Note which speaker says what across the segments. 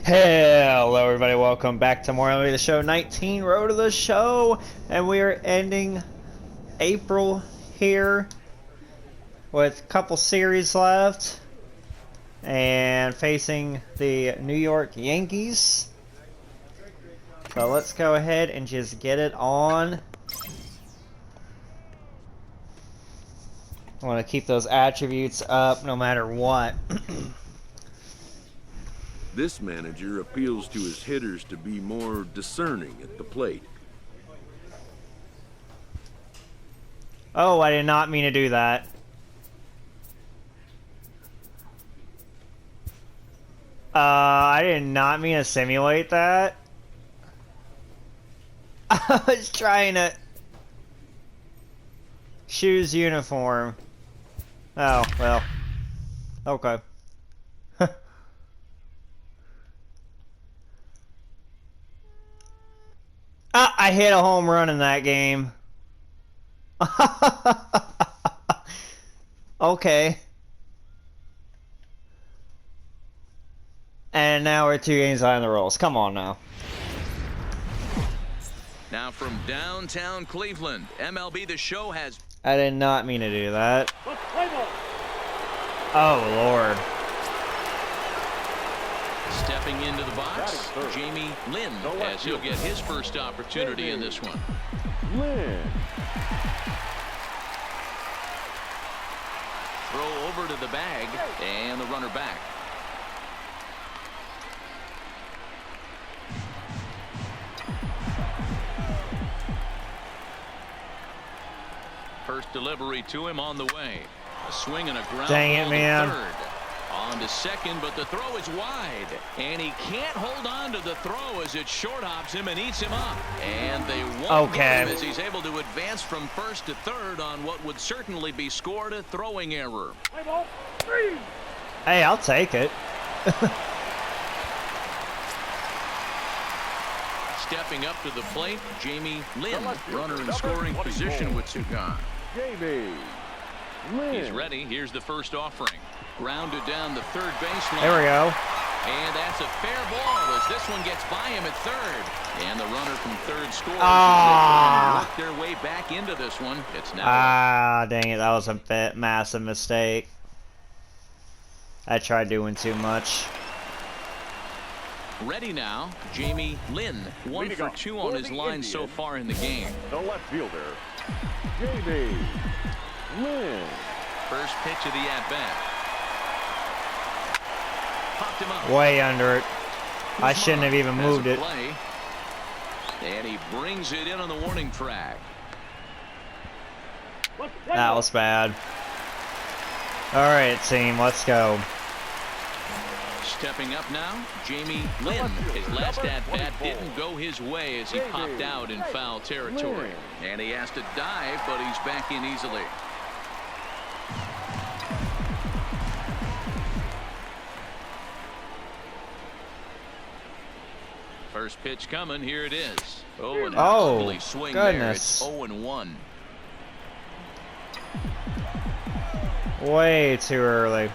Speaker 1: Hello everybody, welcome back to more MLB The Show 19 Road to the Show, and we are ending April here with a couple series left and facing the New York Yankees. So let's go ahead and just get it on. I want to keep those attributes up no matter what.
Speaker 2: This manager appeals to his hitters to be more discerning at the plate.
Speaker 1: Oh, I did not mean to do that. I did not mean to simulate that. I was trying to choose uniform. Oh, well. Okay. I hit a home run in that game. Okay. And now we're 2 games behind the Royals. Come on now.
Speaker 3: Now from downtown Cleveland, MLB The Show has...
Speaker 1: I did not mean to do that. Oh, Lord.
Speaker 3: Stepping into the box, Jamie Lynn, as he'll get his first opportunity in this one. Throw over to the bag, and the runner back. First delivery to him on the way. A swing and a ground
Speaker 1: Dang it,
Speaker 3: ball
Speaker 1: man.
Speaker 3: to third. On to second, but the throw is wide. And he can't hold on to the throw as it short hops him and eats him up. And they won't get him as he's able to advance from first to third on what would certainly be scored a throwing error.
Speaker 1: Hey, I'll take it.
Speaker 3: Stepping up to the plate, Jamie Lynn, runner in scoring position with two gone. He's ready. Here's the first offering. Grounded down the third baseline.
Speaker 1: There we go.
Speaker 3: And that's a fair ball as this one gets by him at third. And the runner from third scores.
Speaker 1: Ah.
Speaker 3: Work their way back into this one. It's now.
Speaker 1: Ah, dang it. That was a massive mistake. I tried doing too much.
Speaker 3: Ready now, Jamie Lynn. 1 for 2 on his line so far in the game.
Speaker 4: The left fielder, Jamie Lynn.
Speaker 3: First pitch of the at-bat. Popped him up.
Speaker 1: Way under it. I shouldn't have even moved it.
Speaker 3: Play. And he brings it in on the warning track.
Speaker 1: That was bad. Alright, team, let's go.
Speaker 3: Stepping up now, Jamie Lynn. His last at-bat didn't go his way as he popped out in foul territory. And he has to dive, but he's back in easily. First pitch coming. Here it is. Oh, an ugly swing
Speaker 1: goodness.
Speaker 3: there. It's 0-1.
Speaker 1: Way too early.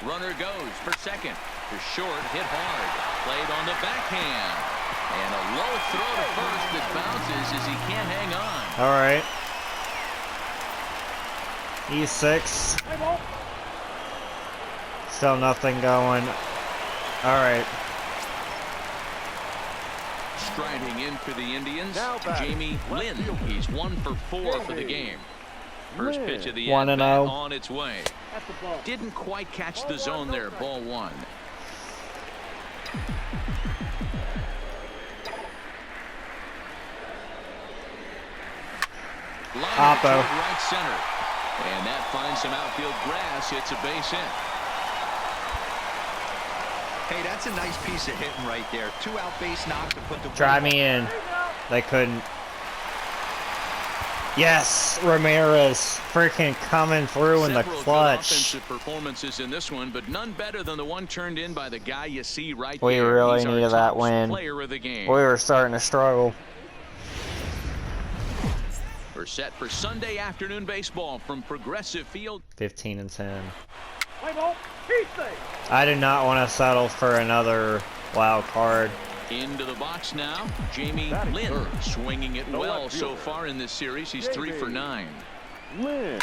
Speaker 3: Runner goes for second. To short, hit hard. Played on the backhand. And a low throw to first that bounces as he can't hang on.
Speaker 1: All right. E6. Still nothing going. All right.
Speaker 3: Striding in for the Indians, Jamie Lynn. He's 1 for 4 for the game. First pitch of the at-bat on its way. Didn't quite catch the zone there. Ball 1. Line to right center. And that finds some outfield grass. It's a base hit.
Speaker 5: Hey, that's a nice piece of hitting right there. 2 out base knock to put the...
Speaker 1: Try me in. They couldn't. Yes, Ramirez freaking coming through in the clutch.
Speaker 3: Offensive performances in this one, but none better than the one turned in by the guy you see right
Speaker 1: we
Speaker 3: there.
Speaker 1: Really
Speaker 3: He's
Speaker 1: needed that win.
Speaker 3: Player of the game.
Speaker 1: We were starting to struggle.
Speaker 3: We're set for Sunday afternoon baseball from Progressive Field.
Speaker 1: 15-10. I do not want to settle for another wild card.
Speaker 3: Into the box now, Jamie Lynn swinging it well so far in this series. He's 3 for 9.
Speaker 4: Lynn.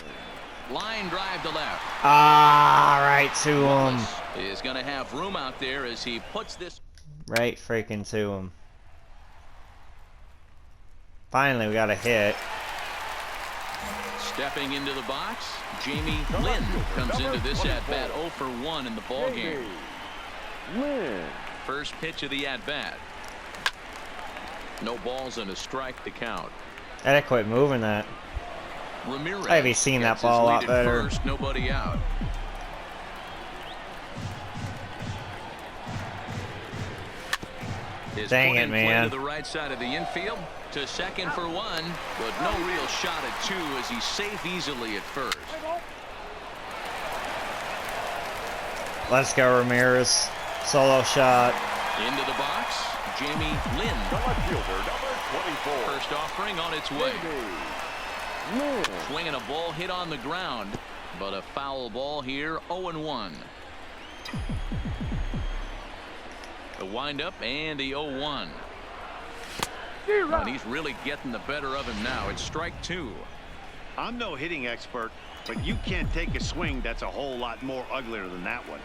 Speaker 3: Line drive to left.
Speaker 1: Ah, right to him.
Speaker 3: Is going to have room out there as he puts this
Speaker 1: right freaking to him. Finally, we got a hit.
Speaker 3: Stepping into the box, Jamie Lynn comes into this at-bat 0 for 1 in the ball game.
Speaker 4: Lynn.
Speaker 3: First pitch of the at-bat. No balls and a strike to count.
Speaker 1: I had to quit moving that.
Speaker 3: Ramirez
Speaker 1: I have seen that ball a lot better.
Speaker 3: First, nobody out.
Speaker 1: Dang it, man.
Speaker 3: To the right side of the infield to second for 1, but no real shot at 2 as he's safe easily at first.
Speaker 1: Let's go, Ramirez. Solo shot.
Speaker 3: Into the box, Jamie Lynn. First offering on its way. Swinging a ball hit on the ground, but a foul ball here, 0-1. The windup and the 0-1. And he's really getting the better of him now. It's strike 2.
Speaker 6: I'm no hitting expert, but you can't take a swing that's a whole lot more uglier than that one.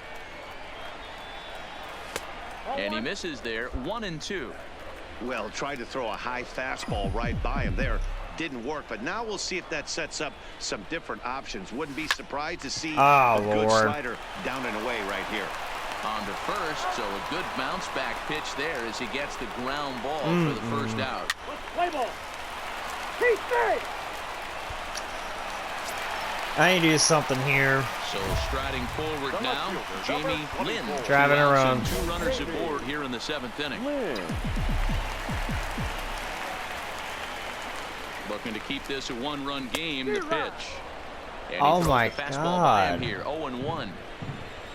Speaker 3: And he misses there, 1-2.
Speaker 6: Well, tried to throw a high fastball right by him there. Didn't work, but now we'll see if that sets up some different options. Wouldn't be surprised to see a good slider down and away right here.
Speaker 3: On to first, so a good bounce back pitch there as he gets the ground ball for the first out.
Speaker 7: Play ball.
Speaker 1: I need to do something here.
Speaker 3: So striding forward now, Jamie Lynn.
Speaker 1: Driving around.
Speaker 3: 2 runners aboard here in the 7th inning. Looking to keep this a 1-run game. The pitch. And
Speaker 1: oh my God!
Speaker 3: Here, 0-1.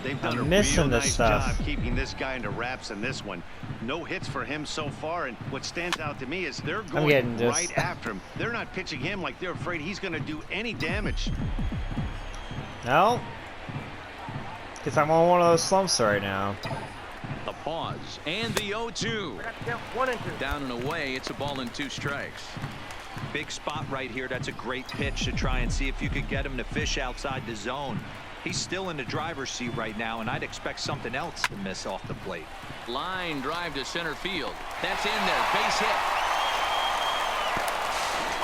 Speaker 6: They've done a real nice job keeping this guy into wraps in this one. No hits for him so far, and what stands out to me is they're going right after him. They're not pitching him like they're afraid he's going to do any damage.
Speaker 1: No, because I'm on one of those slumps right now.
Speaker 3: The pause and the 0-2. Down and away. It's a ball and 2 strikes.
Speaker 5: Big spot right here. That's a great pitch to try and see if you could get him to fish outside the zone. He's still in the driver's seat right now, and I'd expect something else to miss off the plate.
Speaker 3: Line drive to center field. That's in there. Base hit.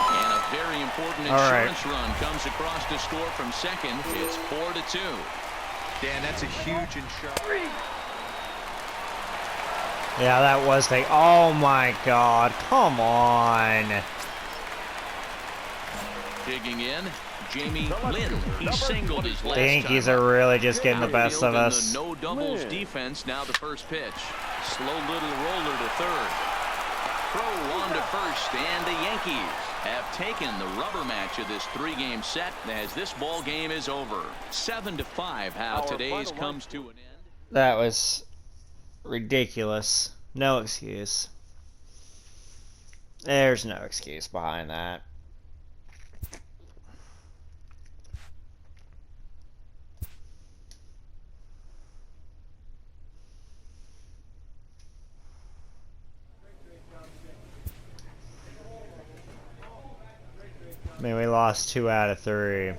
Speaker 3: And a very important insurance run comes across to score from second. It's 4-2.
Speaker 5: Dan, that's a huge insurance.
Speaker 1: Yeah, that was big. Oh my God! Come on.
Speaker 3: Digging in, Jamie Lynn. He singled his last
Speaker 1: The Yankees are really just getting the best of us.
Speaker 3: No doubles defense. Now the first pitch. Slow little roller to third. Throw on to first, and the Yankees have taken the rubber match of this 3-game set as this ball game is over. 7-5. How today's comes to an end.
Speaker 1: That was ridiculous. No excuse. There's no excuse behind that. I mean, we lost 2 out of 3.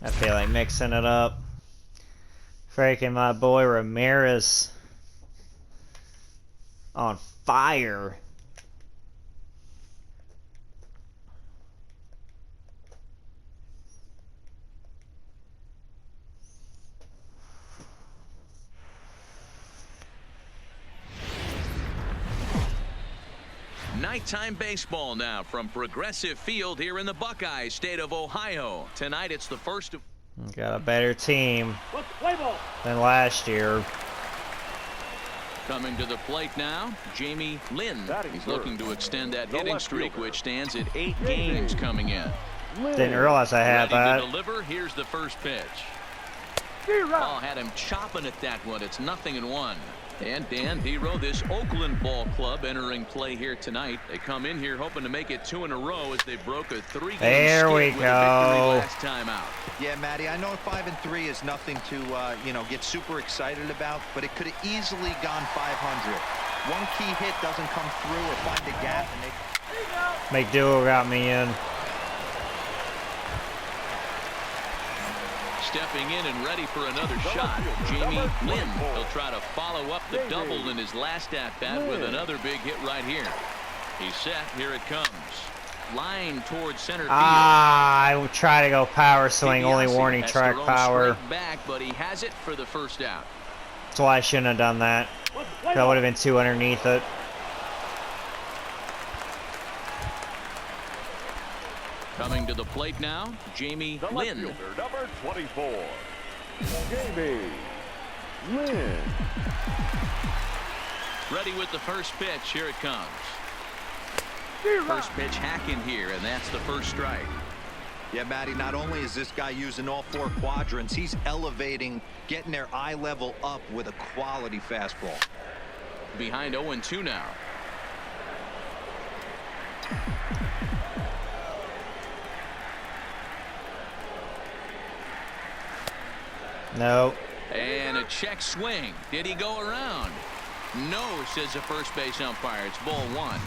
Speaker 1: I feel like mixing it up. Freaking my boy Ramirez on fire.
Speaker 3: Nighttime baseball now from Progressive Field here in the Buckeye state of Ohio. Tonight it's the first of...
Speaker 1: Got a better team than last year.
Speaker 3: Coming to the plate now, Jamie Lynn. He's looking to extend that hitting streak, which stands at 8 games coming in.
Speaker 1: Didn't realize I had that.
Speaker 3: To deliver. Here's the first pitch. Oh, had him chopping at that one. It's 0-1. And Dan Vero, this Oakland ball club entering play here tonight. They come in here hoping to make it 2 in a row as they broke a 3-game
Speaker 1: there we
Speaker 3: skid
Speaker 1: go.
Speaker 3: with a victory last time out.
Speaker 5: Yeah, Matty, I know 5-3 is nothing to get super excited about, but it could have easily gone 500. One key hit doesn't come through or find a gap, and they
Speaker 1: McDougal got me in.
Speaker 3: Stepping in and ready for another shot, Jamie Lynn. He'll try to follow up the double in his last at-bat with another big hit right here. He's set. Here it comes. Line towards center field.
Speaker 1: I will try to go power swing, only warning track power.
Speaker 3: Back, but he has it for the first out.
Speaker 1: That's why I shouldn't have done that. That would have been 2 underneath it.
Speaker 3: Coming to the plate now, Jamie Lynn.
Speaker 4: Number 24, Jamie Lynn.
Speaker 3: Ready with the first pitch. Here it comes. First pitch hacking here, and that's the first strike.
Speaker 5: Yeah, Matty, not only is this guy using all 4 quadrants, he's elevating, getting their eye level up with a quality fastball.
Speaker 3: Behind 0-2 now.
Speaker 1: No.
Speaker 3: And a check swing. Did he go around? No, says the first base umpire. It's ball 1.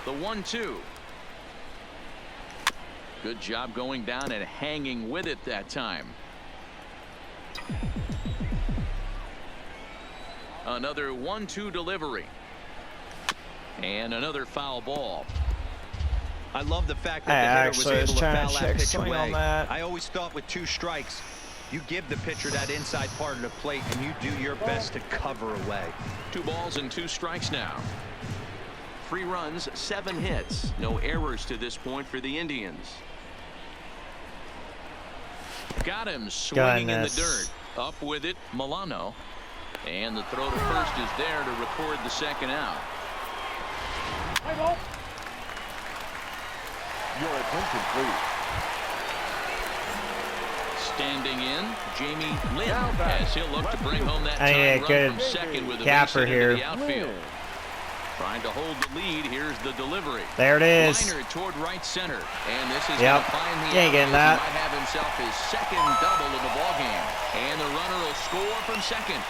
Speaker 3: The 1-2. Good job going down and hanging with it that time. Another 1-2 delivery. And another foul ball.
Speaker 5: I love the fact that the hitter was able to foul that pitch away.
Speaker 1: That.
Speaker 5: I always thought with 2 strikes, you give the pitcher that inside part of the plate and you do your best to cover away.
Speaker 3: 2 balls and 2 strikes now. 3 runs, 7 hits. No errors to this point for the Indians. Got him swinging in the dirt. Up with it, Milano. And the throw to first is there to record the second out.
Speaker 4: Your attention, please.
Speaker 3: Standing in, Jamie Lynn, as he'll look to bring home that tying run from second with a base hit into the outfield. Trying to hold the lead. Here's the delivery.
Speaker 1: There it is.
Speaker 3: Liner toward right center, and this is going to find the
Speaker 1: ain't getting that.
Speaker 3: He might have himself his second double of the ball game, and the runner will score from second.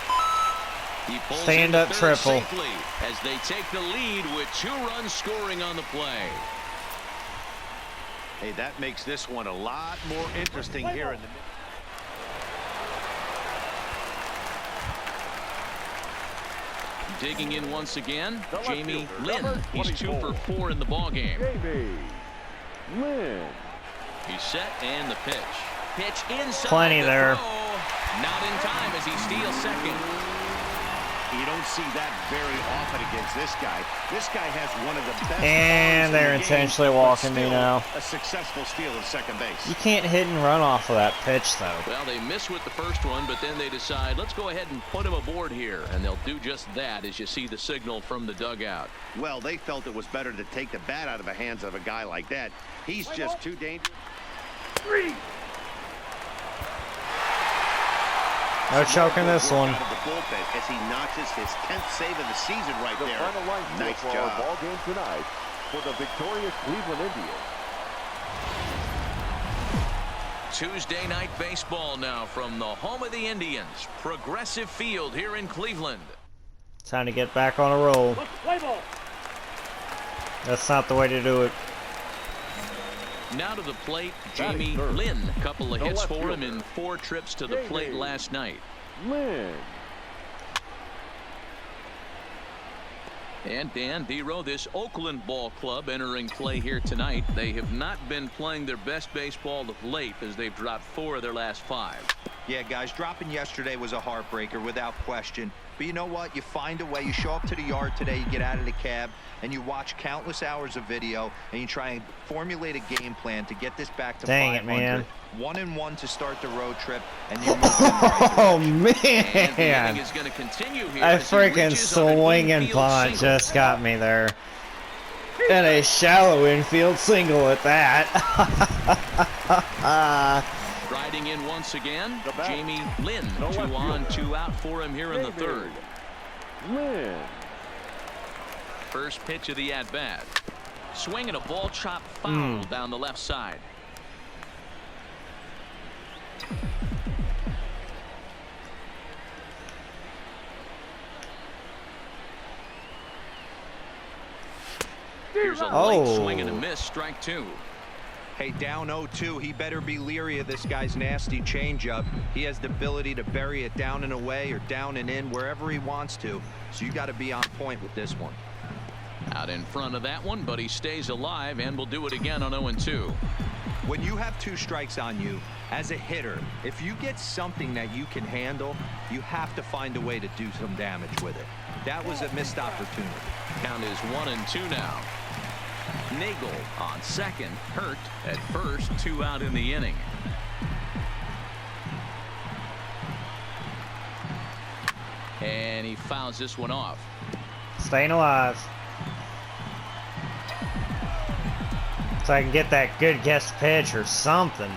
Speaker 3: He pulls
Speaker 1: stand up triple
Speaker 3: safely as they take the lead with 2 runs scoring on the play.
Speaker 6: Hey, that makes this one a lot more interesting here in the middle.
Speaker 3: Digging in once again, Jamie Lynn. He's 2 for 4 in the ball game.
Speaker 4: Jamie Lynn.
Speaker 3: He's set and the pitch. Pitch inside.
Speaker 1: Plenty there.
Speaker 3: Not in time as he steals second.
Speaker 6: You don't see that very often against this guy. This guy has one of the best.
Speaker 1: And they're intentionally walking me now.
Speaker 6: A successful steal of second base.
Speaker 1: You can't hit and run off of that pitch, though.
Speaker 3: Well, they miss with the first one, but then they decide, let's go ahead and put him aboard here. And they'll do just that as you see the signal from the dugout.
Speaker 6: Well, they felt it was better to take the bat out of the hands of a guy like that. He's just too dangerous.
Speaker 4: 3.
Speaker 1: No choking this one.
Speaker 6: Out of the bullpen as he notches his 10th save of the season right
Speaker 4: The
Speaker 6: there.
Speaker 4: final line
Speaker 6: Nice
Speaker 4: for
Speaker 6: job.
Speaker 4: our ball game tonight for the victorious Cleveland Indians.
Speaker 3: Tuesday night baseball now from the home of the Indians, Progressive Field here in Cleveland.
Speaker 1: Time to get back on a roll. That's not the way to do it.
Speaker 3: Now to the plate, Jamie Lynn. A couple of hits for him in 4 trips to the plate last night.
Speaker 4: Lynn.
Speaker 3: And Dan Vero, this Oakland ball club entering play here tonight. They have not been playing their best baseball of late as they've dropped 4 of their last 5.
Speaker 5: Yeah, guys, dropping yesterday was a heartbreaker without question. But you know what? You find a way. You show up to the yard today, you get out of the cab, and you watch countless hours of video, and you try and formulate a game plan to get this back to 500.
Speaker 1: Man.
Speaker 5: 1-1 to start the road trip, and you're moving in the right
Speaker 1: Oh,
Speaker 5: direction.
Speaker 3: And the
Speaker 1: man.
Speaker 3: inning is going to continue here
Speaker 1: A
Speaker 3: as he
Speaker 1: freaking
Speaker 3: reaches on an
Speaker 1: swinging
Speaker 3: infield
Speaker 1: punt
Speaker 3: single.
Speaker 1: just got me there. And a shallow infield single at that.
Speaker 3: Riding in once again, Jamie Lynn.
Speaker 4: No
Speaker 3: 2
Speaker 4: left
Speaker 3: on,
Speaker 4: fielder.
Speaker 3: 2 out for him here in the
Speaker 4: Jamie
Speaker 3: third.
Speaker 4: Lynn.
Speaker 3: First pitch of the at-bat. Swinging a ball chopped foul down the left side. Here's a late swing and a miss, strike 2.
Speaker 5: Hey, down 0-2, he better be leery of this guy's nasty changeup. He has the ability to bury it down and away or down and in wherever he wants to. So you got to be on point with this one.
Speaker 3: Out in front of that one, but he stays alive and will do it again on 0-2.
Speaker 5: When you have 2 strikes on you, as a hitter, if you get something that you can handle, you have to find a way to do some damage with it. That was a missed opportunity.
Speaker 3: Count is 1-2 now. Nagel on second, Hurt at first, 2 out in the inning. And he fouls this one off.
Speaker 1: Staying alive. So I can get that good guess pitch or something.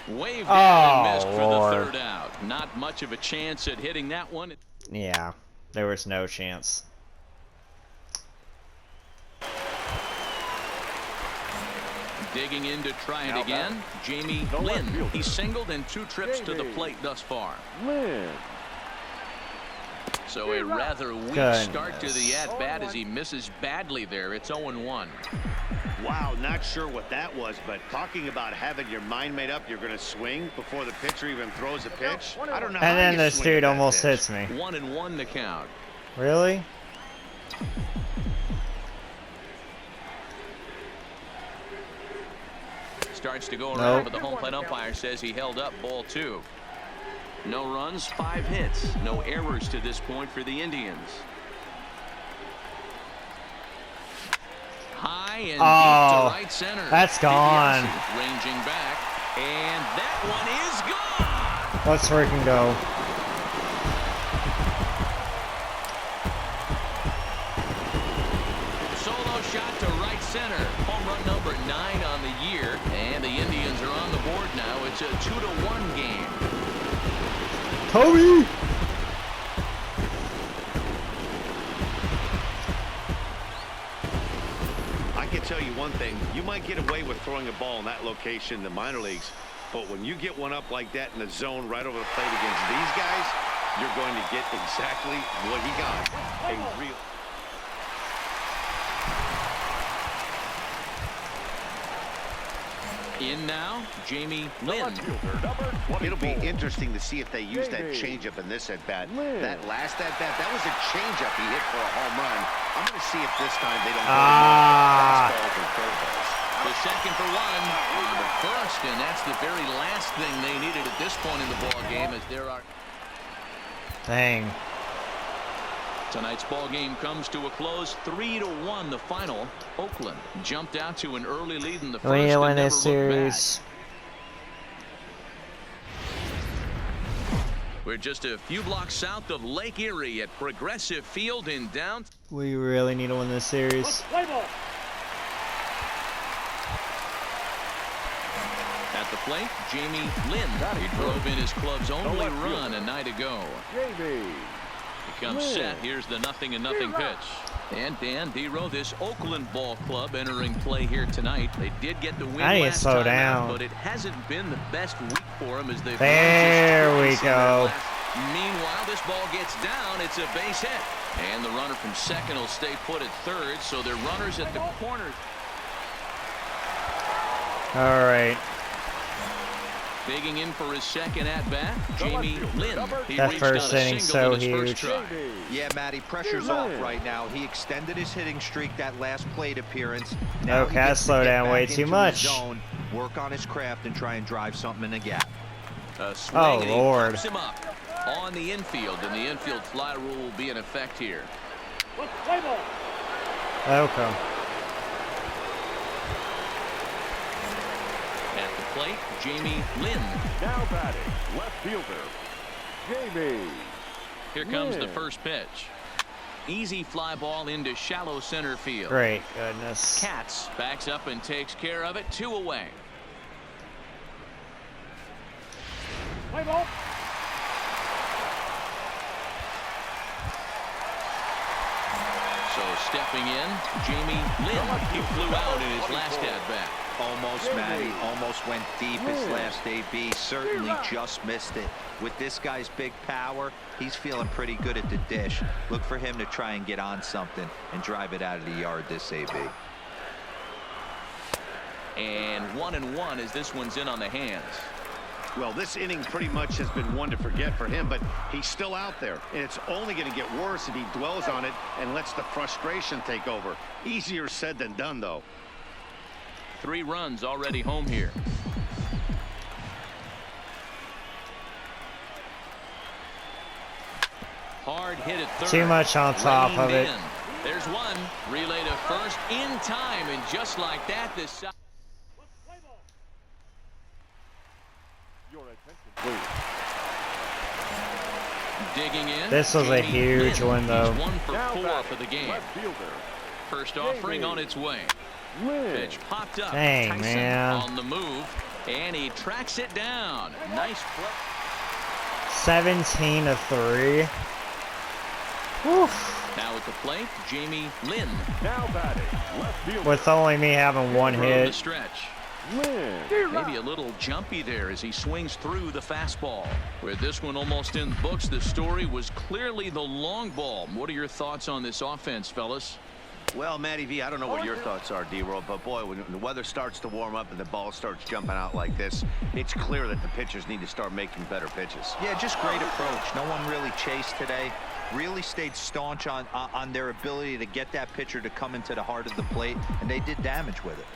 Speaker 3: Waved in and missed for
Speaker 1: Lord.
Speaker 3: the third out. Not much of a chance at hitting that one.
Speaker 1: Yeah, there was no chance.
Speaker 3: Digging in to try it
Speaker 4: Now
Speaker 3: again. Jamie
Speaker 4: No left
Speaker 3: Lynn.
Speaker 4: fielder.
Speaker 3: He singled in 2 trips to the
Speaker 4: Jamie
Speaker 3: plate thus far.
Speaker 4: Lynn.
Speaker 3: So a rather weak start to the at-bat as he misses badly there. It's 0-1.
Speaker 6: Wow, not sure what that was, but talking about having your mind made up, you're going to swing before the pitcher even throws a pitch. I don't know.
Speaker 1: And
Speaker 6: how
Speaker 1: then
Speaker 6: you
Speaker 1: this
Speaker 6: swing at
Speaker 1: dude
Speaker 6: that
Speaker 1: almost
Speaker 6: pitch.
Speaker 1: hits me.
Speaker 3: 1-1 to count.
Speaker 1: Really?
Speaker 3: Starts to go around,
Speaker 1: Nope.
Speaker 3: but the home plate umpire says he held up ball 2. No runs, 5 hits, no errors to this point for the Indians. High and deep to right center.
Speaker 1: that's gone.
Speaker 3: DiBiase ranging back, and that one is gone.
Speaker 1: Let's freaking go.
Speaker 3: Solo shot to right center. Home run number 9 on the year, and the Indians are on the board now. It's a 2-1 game.
Speaker 1: Toby!
Speaker 6: I can tell you one thing. You might get away with throwing a ball in that location in the minor leagues, but when you get one up like that in the zone right over the plate against these guys, you're going to get exactly what he got. A real...
Speaker 3: In now, Jamie Lynn.
Speaker 4: Left fielder, number 24.
Speaker 6: It'll be interesting to see if they use that
Speaker 4: Jamie
Speaker 6: changeup in this at-bat.
Speaker 4: Lynn.
Speaker 6: That last at-bat, that was a changeup he hit for a home run. I'm going to see if this time they don't go fastballs and curveballs.
Speaker 3: The second for 1 on the first, and that's the very last thing they needed at this point in the ball game, as there are.
Speaker 1: Dang.
Speaker 3: Tonight's ball game comes to a close, 3-1 the final. Oakland jumped out to an early lead in the first
Speaker 1: We need to
Speaker 3: and
Speaker 1: win
Speaker 3: never
Speaker 1: this
Speaker 3: looked back.
Speaker 1: series.
Speaker 3: We're just a few blocks south of Lake Erie at Progressive Field in downtown.
Speaker 1: We really need to win this series.
Speaker 4: Play ball.
Speaker 3: At the plate, Jamie Lynn. He drove in his club's only run a night ago.
Speaker 4: Jamie.
Speaker 3: He comes
Speaker 4: Lynn.
Speaker 3: set. Here's the 0-0 pitch. And Dan Dero, this Oakland ball club entering play here tonight. They did get the win
Speaker 1: I need to
Speaker 3: last
Speaker 1: slow
Speaker 3: time
Speaker 1: down.
Speaker 3: out, but it hasn't been the best week for them as they've
Speaker 1: There
Speaker 3: run
Speaker 1: we
Speaker 3: just twice in their
Speaker 1: go.
Speaker 3: last. Meanwhile, this ball gets down. It's a base hit. And the runner from second will stay put at third, so they're runners at the corners.
Speaker 1: All right.
Speaker 3: Digging in for his second at-bat, Jamie Lynn. He
Speaker 1: that
Speaker 3: reached
Speaker 1: first
Speaker 3: on a
Speaker 1: inning's
Speaker 3: single
Speaker 1: so
Speaker 3: in his
Speaker 1: huge.
Speaker 3: first try.
Speaker 5: Yeah, Matty, pressure's off right now. He extended his hitting streak that last plate appearance. Now
Speaker 1: Okay, I slow down way too much.
Speaker 5: Zone, work on his craft and try and drive something in the gap.
Speaker 1: Oh, Lord.
Speaker 3: Him up on the infield, and the infield fly rule will be in effect here.
Speaker 1: Okay.
Speaker 3: At the plate, Jamie Lynn.
Speaker 4: Now batting, left fielder, Jamie.
Speaker 3: Here comes the first pitch. Easy fly ball into shallow center field.
Speaker 1: Great goodness.
Speaker 3: Katz backs up and takes care of it. 2 away.
Speaker 4: Play ball.
Speaker 3: So stepping in, Jamie Lynn. He flew out in his last at-bat.
Speaker 5: Almost, Matty. Almost went deep his last AB. Certainly just missed it. With this guy's big power, he's feeling pretty good at the dish. Look for him to try and get on something and drive it out of the yard this AB.
Speaker 3: And 1-1 as this one's in on the hands.
Speaker 6: Well, this inning pretty much has been one to forget for him, but he's still out there, and it's only going to get worse if he dwells on it and lets the frustration take over. Easier said than done, though.
Speaker 3: 3 runs already home here. Hard hit at third.
Speaker 1: Too much on top of it.
Speaker 3: There's one. Relay to first in time, and just like that, this side. Digging in.
Speaker 1: This was a huge one, though.
Speaker 3: He's 1 for 4 for the game. First offering on its way. Pitch popped up.
Speaker 1: Dang,
Speaker 3: Tyson
Speaker 1: man.
Speaker 3: on the move, and he tracks it down. Nice play.
Speaker 1: 17-3. Woof.
Speaker 3: Now at the plate, Jamie Lynn.
Speaker 4: Now batting, left fielder.
Speaker 1: With only me having one
Speaker 3: Throw the
Speaker 1: hit.
Speaker 3: stretch.
Speaker 4: Lynn.
Speaker 3: Maybe a little jumpy there as he swings through the fastball. With this one almost in the books, the story was clearly the long ball. What are your thoughts on this offense, fellas?
Speaker 6: Well, Matty V, I don't know what your thoughts are, D-Roll, but boy, when the weather starts to warm up and the ball starts jumping out like this, it's clear that the pitchers need to start making better pitches.
Speaker 5: Yeah, just great approach. No one really chased today. Really stayed staunch on their ability to get that pitcher to come into the heart of the plate, and they did damage with it.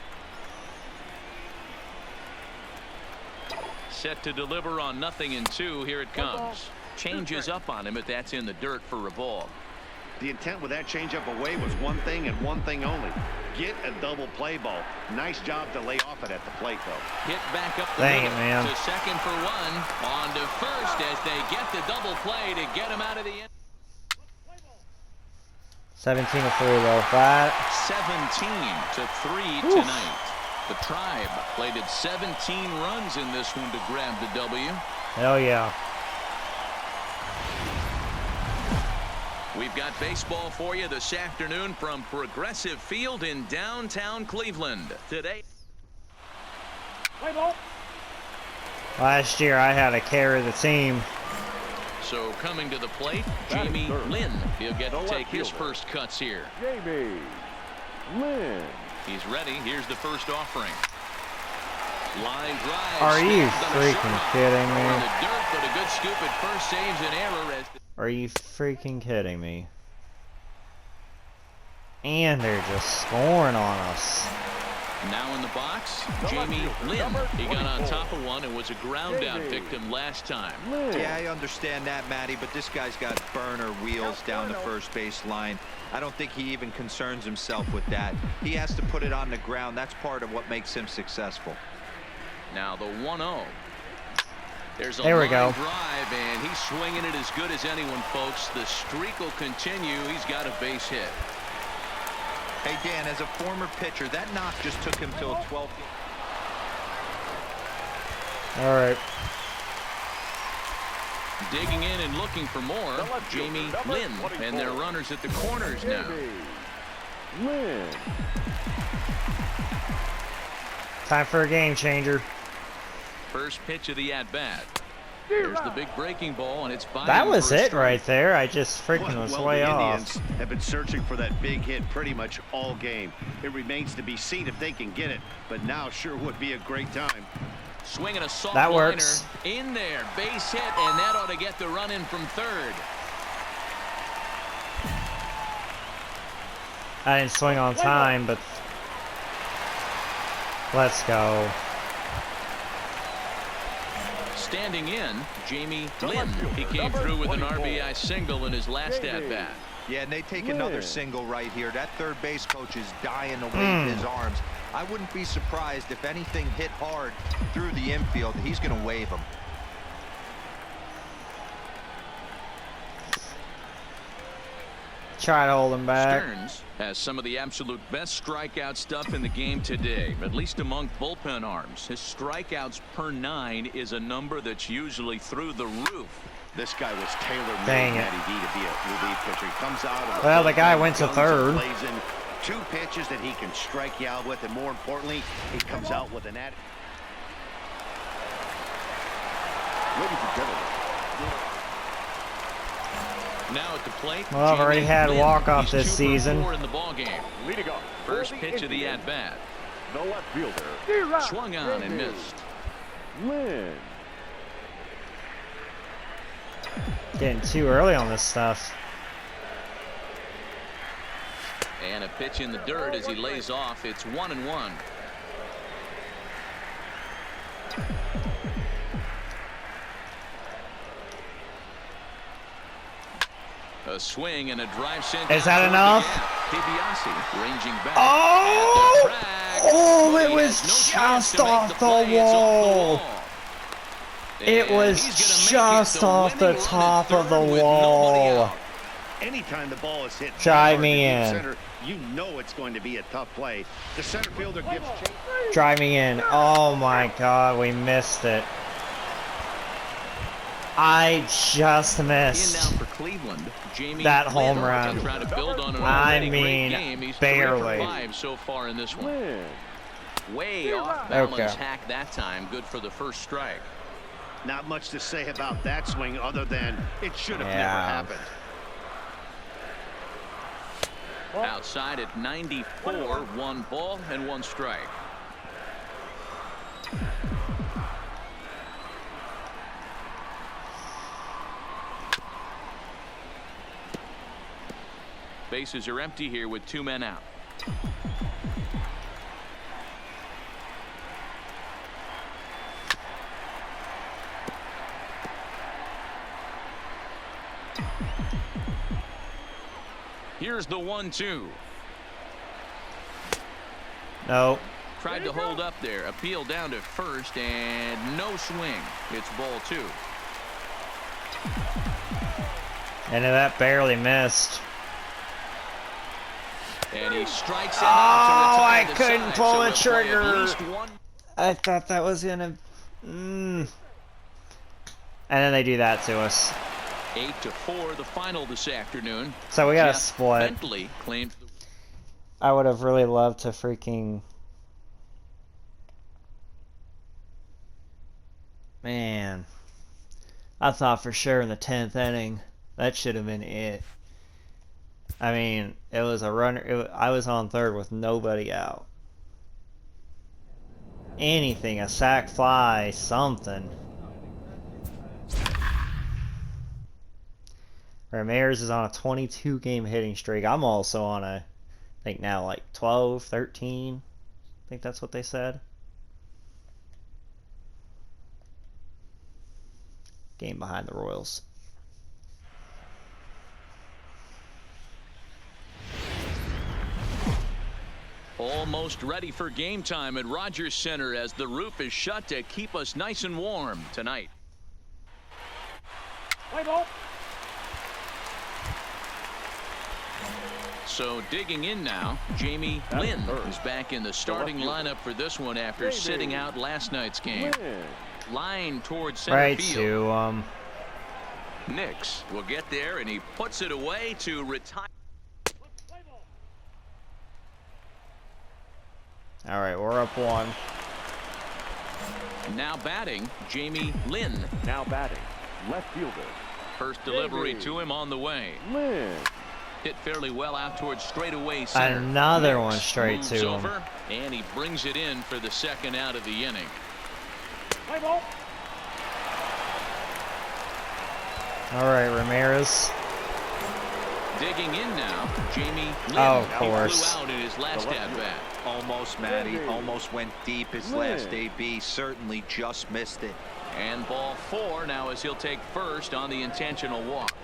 Speaker 3: Set to deliver on 0-2. Here it comes. Changes up on him, but that's in the dirt for a ball.
Speaker 6: The intent with that changeup away was one thing and one thing only. Get a double play ball. Nice job to lay off it at the plate, though.
Speaker 3: Hit back up the
Speaker 1: Dang
Speaker 3: middle
Speaker 1: it, man.
Speaker 3: to second for 1. On to first as they get the double play to get him out of the end.
Speaker 1: 17-3 though. That
Speaker 3: 17-3 tonight. The Tribe plated 17 runs in this one to grab the W.
Speaker 1: hell yeah.
Speaker 3: We've got baseball for you this afternoon from Progressive Field in downtown Cleveland. Today.
Speaker 1: Last year I had to carry the team.
Speaker 3: So coming to the plate, Jamie Lynn. He'll get to take his first cuts here.
Speaker 4: Jamie Lynn.
Speaker 3: He's ready. Here's the first offering. Line drive.
Speaker 1: Are you
Speaker 3: snapped on a
Speaker 1: freaking
Speaker 3: shot.
Speaker 1: kidding
Speaker 3: In
Speaker 1: me?
Speaker 3: the dirt, but a good scoop at first saves an error as
Speaker 1: Are you freaking kidding me? And they're just scoring on us.
Speaker 3: now in the box, Jamie Lynn. He got on top of one and was a ground out victim last time.
Speaker 5: Yeah, I understand that, Matty, but this guy's got burner wheels down the first base line. I don't think he even concerns himself with that. He has to put it on the ground. That's part of what makes him successful.
Speaker 3: Now the 1-0. There's a
Speaker 1: There we
Speaker 3: line
Speaker 1: go.
Speaker 3: drive, and he's swinging it as good as anyone, folks. The streak will continue. He's got a base hit.
Speaker 5: Hey, Dan, as a former pitcher, that knock just took him to a 12.
Speaker 1: All right.
Speaker 3: Digging in and looking for more, Jamie Lynn, and their runners at the corners now.
Speaker 4: Lynn.
Speaker 1: Time for a game changer.
Speaker 3: First pitch of the at-bat. There's the big breaking ball, and it's by
Speaker 1: That
Speaker 3: him
Speaker 1: was
Speaker 3: for a
Speaker 1: it
Speaker 3: strike.
Speaker 1: right there. I just freaking was way
Speaker 6: the
Speaker 1: off.
Speaker 6: Indians have been searching for that big hit pretty much all game. It remains to be seen if they can get it, but now sure would be a great time.
Speaker 3: Swinging a soft
Speaker 1: that works.
Speaker 3: Liner in there, base hit, and that ought to get the run in from third.
Speaker 1: I didn't swing on time, but let's go.
Speaker 3: Standing in, Jamie Lynn. He came through with an RBI single in his last at-bat.
Speaker 5: Yeah, and they take another single right here. That third base coach is dying to wave his arms. I wouldn't be surprised if anything hit hard through the infield. He's going to wave them.
Speaker 1: Try to hold him back.
Speaker 3: Stearns has some of the absolute best strikeout stuff in the game today, at least among bullpen arms. His strikeouts per 9 is a number that's usually through the roof.
Speaker 6: This guy was tailor-made,
Speaker 1: Dang it.
Speaker 6: Matty D, to be a relief pitcher. He comes out of
Speaker 1: Well, the guy went to third.
Speaker 6: blazing. 2 pitches that he can strike you out with, and more importantly, he comes out with an attitude.
Speaker 4: Ladies and gentlemen.
Speaker 3: Now at the plate.
Speaker 1: Well, I've already had
Speaker 3: Lynn.
Speaker 1: walk-off
Speaker 3: He's
Speaker 1: this
Speaker 3: 2 for
Speaker 1: season.
Speaker 3: 4 in the ball game.
Speaker 4: Leading off.
Speaker 3: First
Speaker 4: for the
Speaker 3: pitch of the
Speaker 4: Indians,
Speaker 3: at-bat.
Speaker 4: The left fielder.
Speaker 3: Swung on and missed.
Speaker 4: Lynn.
Speaker 1: Getting too early on this stuff.
Speaker 3: And a pitch in the dirt as he lays off. It's 1-1. A swing and a drive sent.
Speaker 1: Is that enough?
Speaker 3: DiBiase ranging back.
Speaker 1: Oh!
Speaker 3: At the track,
Speaker 1: Oh,
Speaker 3: but
Speaker 1: it
Speaker 3: he
Speaker 1: was
Speaker 3: has no chance
Speaker 1: just
Speaker 3: to make
Speaker 1: off the
Speaker 3: play. It's off the
Speaker 1: wall.
Speaker 3: wall.
Speaker 1: It
Speaker 3: And
Speaker 1: was
Speaker 3: he's gonna make
Speaker 1: just
Speaker 3: it
Speaker 1: off the
Speaker 3: winning run
Speaker 1: top
Speaker 3: at
Speaker 1: of the
Speaker 3: third with nobody
Speaker 1: wall.
Speaker 3: out.
Speaker 6: Anytime the ball is hit
Speaker 1: Drive
Speaker 6: hard
Speaker 1: me
Speaker 6: to deep
Speaker 1: in.
Speaker 6: center, you know it's going to be a tough play. The center fielder gives chase.
Speaker 1: Drive me in. Oh my God, we missed it. I just
Speaker 3: In now
Speaker 1: missed
Speaker 3: for Cleveland, Jamie
Speaker 1: that home
Speaker 3: Lynn
Speaker 1: run.
Speaker 3: to try to build on an
Speaker 1: I
Speaker 3: already great
Speaker 1: mean,
Speaker 3: game. He's
Speaker 1: barely.
Speaker 3: 3 for 5 so far in this one.
Speaker 4: Lynn.
Speaker 3: Way off balance
Speaker 1: Okay.
Speaker 3: hack that time. Good for the first strike.
Speaker 6: Not much to say about that swing other than it should have never
Speaker 1: Yeah.
Speaker 6: happened.
Speaker 3: Outside at 94, 1 ball and 1 strike. Bases are empty here with 2 men out. Here's the 1-2.
Speaker 1: No.
Speaker 3: Tried to hold up there. Appeal down to first and no swing. It's ball 2.
Speaker 1: And that barely missed.
Speaker 3: And he strikes it
Speaker 1: Oh,
Speaker 3: out to retire
Speaker 1: I
Speaker 3: the
Speaker 1: couldn't
Speaker 3: side,
Speaker 1: pull
Speaker 3: so
Speaker 1: the
Speaker 3: he'll play
Speaker 1: trigger.
Speaker 3: at least 1.
Speaker 1: I thought that was gonna. And then they do that to us.
Speaker 3: 8-4 the final this afternoon.
Speaker 1: So we got a
Speaker 3: Jeff
Speaker 1: split.
Speaker 3: Bentley claims the
Speaker 1: I would have really loved to freaking. Man. I thought for sure in the 10th inning that should have been it. I mean, it was a runner. I was on third with nobody out. Anything, a sac fly, something. Ramirez is on a 22-game hitting streak. I'm also on a, I think now like 12, 13. I think that's what they said. Game behind the Royals.
Speaker 3: almost ready for game time at Rogers Center as the roof is shut to keep us nice and warm tonight. So digging in now, Jamie Lynn is back in the starting lineup for this one after sitting out last night's game. Line towards center
Speaker 1: Right
Speaker 3: field.
Speaker 1: to
Speaker 3: Nix will get there and he puts it away to retire.
Speaker 1: All right, we're up 1.
Speaker 3: Now batting, Jamie Lynn.
Speaker 4: Now batting, left fielder.
Speaker 3: First delivery to him on the way.
Speaker 4: Lynn.
Speaker 3: Hit fairly well out towards straightaway center.
Speaker 1: Another
Speaker 3: Nix
Speaker 1: one straight
Speaker 3: moves
Speaker 1: to him.
Speaker 3: over, and he brings it in for the second out of the inning.
Speaker 1: All right, Ramirez.
Speaker 3: Digging in now, Jamie Lynn.
Speaker 1: Oh, of course.
Speaker 3: Flew out in his last at-bat.
Speaker 5: Almost, Matty. Almost went deep his last AB. Certainly just missed it.
Speaker 3: And ball 4 now as he'll take first on the intentional walk.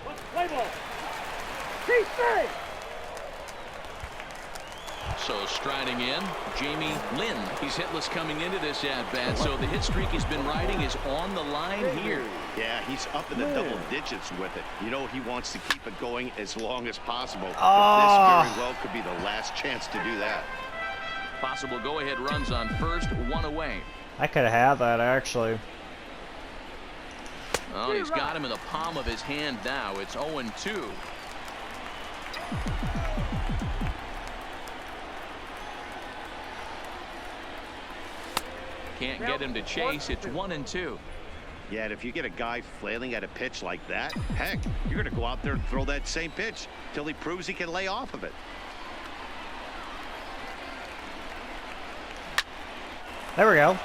Speaker 3: So striding in, Jamie Lynn. He's hitless coming into this at-bat, so the hit streak he's been riding is on the line here.
Speaker 6: Yeah, he's up in the double digits with it. You know, he wants to keep it going as long as possible.
Speaker 1: Oh.
Speaker 6: But this very well could be the last chance to do that.
Speaker 3: Possible go-ahead runs on first, 1 away.
Speaker 1: I could have had that, actually.
Speaker 3: Oh, he's got him in the palm of his hand now. It's 0-2. Can't get him to chase. It's 1-2.
Speaker 6: Yeah, and if you get a guy flailing at a pitch like that, heck, you're going to go out there and throw that same pitch till he proves he can lay off of it.
Speaker 1: There we go.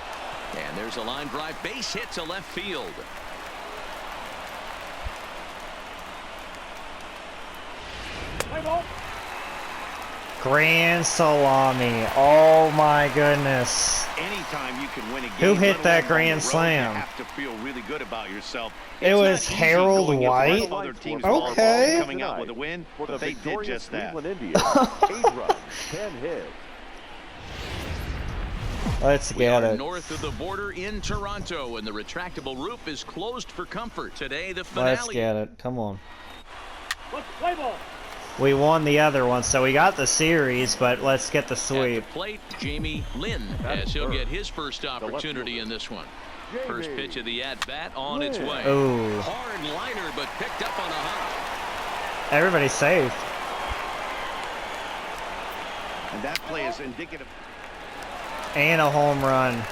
Speaker 3: And there's a line drive. Base hit to left field.
Speaker 1: Grand salami. Oh my goodness.
Speaker 6: Anytime you can win a game,
Speaker 1: Who hit that grand slam?
Speaker 6: You have to feel really good about yourself.
Speaker 1: It was Harold White.
Speaker 6: Other teams
Speaker 1: Okay.
Speaker 6: coming out with a win, but they did just that.
Speaker 1: Let's
Speaker 3: We
Speaker 1: get
Speaker 3: are
Speaker 1: it.
Speaker 3: north of the border in Toronto, and the retractable roof is closed for comfort. Today, the finale.
Speaker 1: Let's get it. Come on. We won the other one, so we got the series, but let's get the sweep.
Speaker 3: At the plate, Jamie Lynn, as he'll get his first opportunity in this one. First pitch of the at-bat on its way.
Speaker 1: Ooh.
Speaker 3: Hard liner, but picked up on a hop.
Speaker 1: Everybody's safe.
Speaker 6: And that play is indicative.
Speaker 1: And a home run.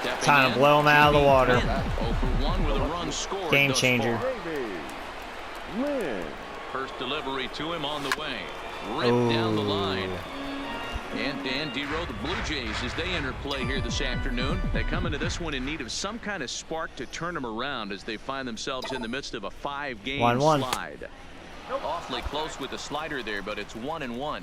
Speaker 3: Stepping
Speaker 1: Time to
Speaker 3: in,
Speaker 1: blow him out of the
Speaker 3: Jamie
Speaker 1: water.
Speaker 3: Lynn, 0 for 1 with a run scored.
Speaker 1: Game
Speaker 3: thus
Speaker 1: changer.
Speaker 3: far. First delivery to him on the way. Ripped down the line. And Dan Dero, the Blue Jays, as they enter play here this afternoon, they come into this one in need of some kind of spark to turn them around as they find themselves in the midst of a 5-game
Speaker 1: 1-1.
Speaker 3: slide. Awfully close with the slider there, but it's 1-1.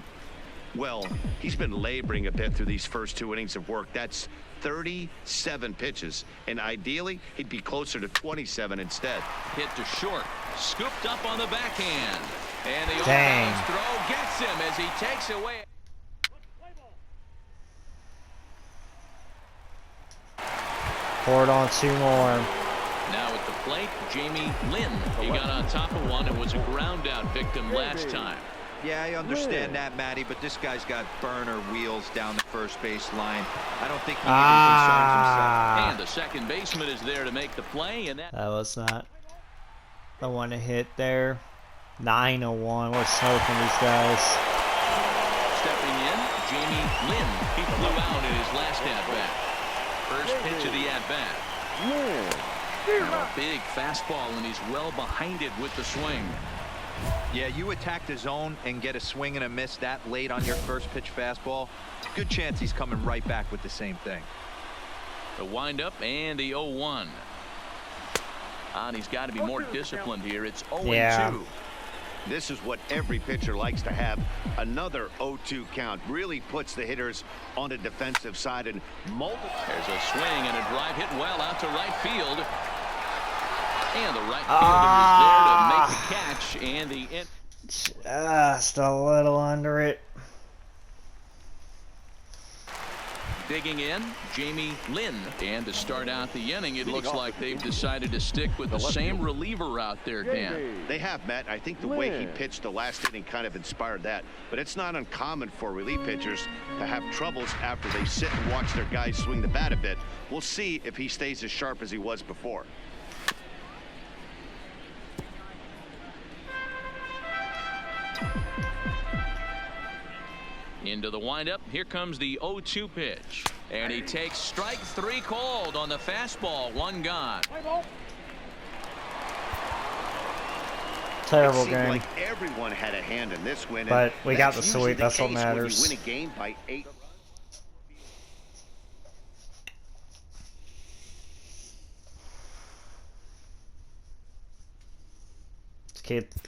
Speaker 6: Well, he's been laboring a bit through these first 2 innings of work. That's 37 pitches, and ideally he'd be closer to 27 instead.
Speaker 3: Hit to short, scooped up on the backhand, and the
Speaker 1: Dang.
Speaker 3: off-balance throw gets him as he takes away.
Speaker 1: Poured on 2 more.
Speaker 3: Now at the plate, Jamie Lynn. He got on top of one and was a ground out victim last time.
Speaker 5: Yeah, I understand that, Matty, but this guy's got burner wheels down the first base line. I don't think he even concerns himself.
Speaker 3: And the second baseman is there to make the play, and that
Speaker 1: was not the one to hit there. 9-1. We're smoking these guys.
Speaker 3: stepping in, Jamie Lynn. He flew out in his last at-bat. First pitch of the at-bat. A big fastball, and he's well behind it with the swing.
Speaker 5: Yeah, you attack the zone and get a swing and a miss that late on your first pitch fastball. Good chance he's coming right back with the same thing.
Speaker 3: The windup and the 0-1. And he's got to be more disciplined here. It's 0-2.
Speaker 1: Yeah.
Speaker 6: This is what every pitcher likes to have. Another 0-2 count really puts the hitters on the defensive side. And
Speaker 3: there's a swing and a drive hit well out to right field. And the right fielder is there to make the catch. And the
Speaker 1: just a little under it.
Speaker 3: Digging in, Jamie Lynn. And to start out the inning, it looks like they've decided to stick with the same reliever out there, Dan.
Speaker 6: They have, Matt. I think the way he pitched the last inning kind of inspired that. But it's not uncommon for relief pitchers to have troubles after they sit and watch their guys swing the bat a bit. We'll see if he stays as sharp as he was before.
Speaker 3: Into the windup. Here comes the 0-2 pitch. And he takes strike three called on the fastball. One gone.
Speaker 1: Terrible
Speaker 6: it seemed
Speaker 1: game.
Speaker 6: Like everyone had a hand in this win.
Speaker 1: But we got the
Speaker 6: usually
Speaker 1: sweep. That's what
Speaker 6: case when
Speaker 1: matters.
Speaker 6: you win a game by 8.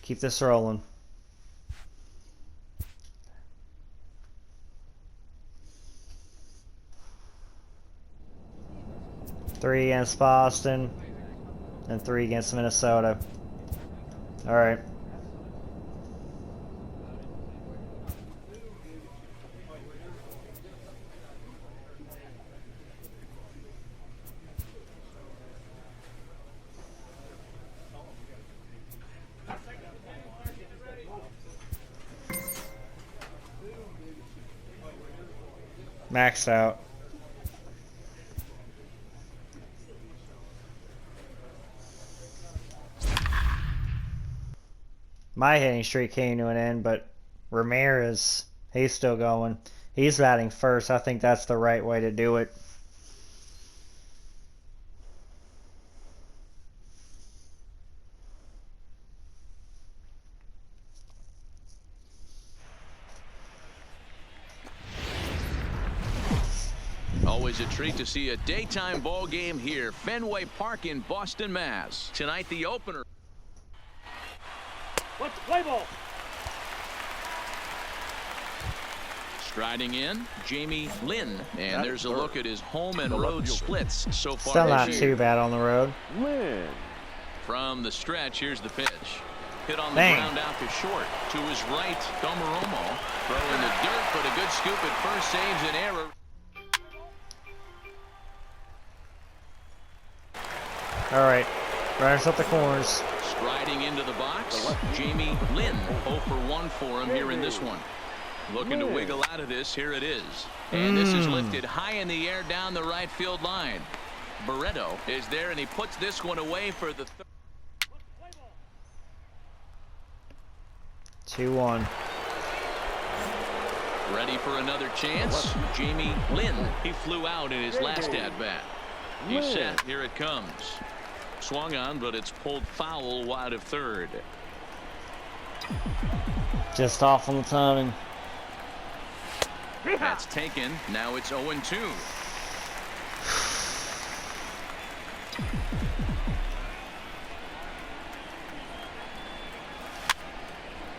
Speaker 1: keep this rolling. Three against Boston, and 3 against Minnesota. All right. Maxed out. My hitting streak came to an end, but Ramirez, he's still going. He's batting first. I think that's the right way to do it.
Speaker 3: Always a treat to see a daytime ball game here. Fenway Park in Boston, Mass. Tonight, the opener.
Speaker 4: Let's play ball.
Speaker 3: Striding in, Jamie Lynn. And there's a look at his home and road splits so far
Speaker 1: Still not
Speaker 3: this year.
Speaker 1: too bad on the road.
Speaker 4: Lynn.
Speaker 3: From the stretch, here's the pitch. Hit on the
Speaker 1: Bang.
Speaker 3: ground out to short. To his right, Domaromo. Throw in the dirt, but a good scoop at first, saves an error.
Speaker 1: All right, runners up the corners.
Speaker 3: Striding into the box, Jamie Lynn. 0 for 1 for him here in this one. Looking to wiggle out of this. Here it is. And this is lifted high in the air down the right field line. Barreto is there, and he puts this one away for the
Speaker 1: 2-1.
Speaker 3: Ready for another chance. Jamie Lynn. He flew out in his last at-bat. He's set. Here it comes. Swung on, but it's pulled foul wide of third.
Speaker 1: Just off on the timing.
Speaker 3: That's taken. Now it's 0-2.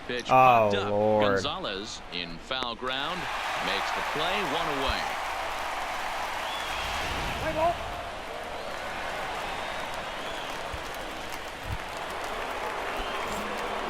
Speaker 3: Pitch popped up.
Speaker 1: Lord.
Speaker 3: Gonzalez in foul ground makes the play, 1 away.
Speaker 4: Play ball.